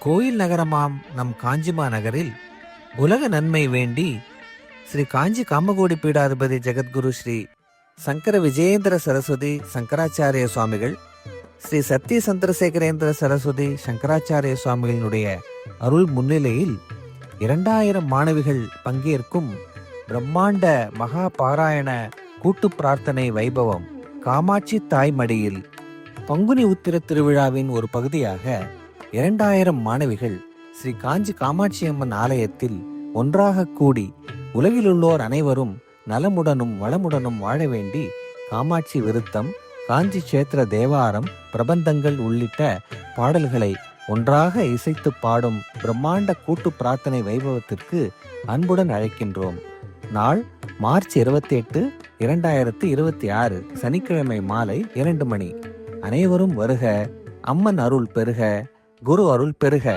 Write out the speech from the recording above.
கோயில் நகரமாம் நம் காஞ்சிமா நகரில் உலக நன்மை வேண்டி ஸ்ரீ காஞ்சி காமகோடி பீடாதிபதி ஜெகத்குரு ஸ்ரீ சங்கர விஜயேந்திர சரஸ்வதி சங்கராச்சாரிய சுவாமிகள், ஸ்ரீ சத்திய சந்திரசேகரேந்திர சரஸ்வதி சங்கராச்சாரிய சுவாமிகளினுடைய அருள் முன்னிலையில் 2000 மாணவிகள் பங்கேற்கும் பிரம்மாண்ட மகா பாராயண கூட்டு பிரார்த்தனை வைபவம் காமாட்சி தாய்மடியில் பங்குனி உத்திர திருவிழாவின் ஒரு பகுதியாக 2000 மாணவிகள் ஸ்ரீ காஞ்சி காமாட்சி அம்மன் ஆலயத்தில் ஒன்றாக கூடி உலகிலுள்ளோர் அனைவரும் நலமுடனும் வளமுடனும் வாழ வேண்டி காமாட்சி விருத்தம், காஞ்சி கஷேத்திர தேவாரம், பிரபந்தங்கள் உள்ளிட்ட பாடல்களை ஒன்றாக இசைத்து பாடும் பிரம்மாண்ட கூட்டு பிரார்த்தனை வைபவத்திற்கு அன்புடன் அழைக்கின்றோம். நாள் மார்ச் 28, 2026 சனிக்கிழமை மாலை 2 மணி. அனைவரும் வருக. அம்மன் அருள் பெருக, குரு அருள் பெருக.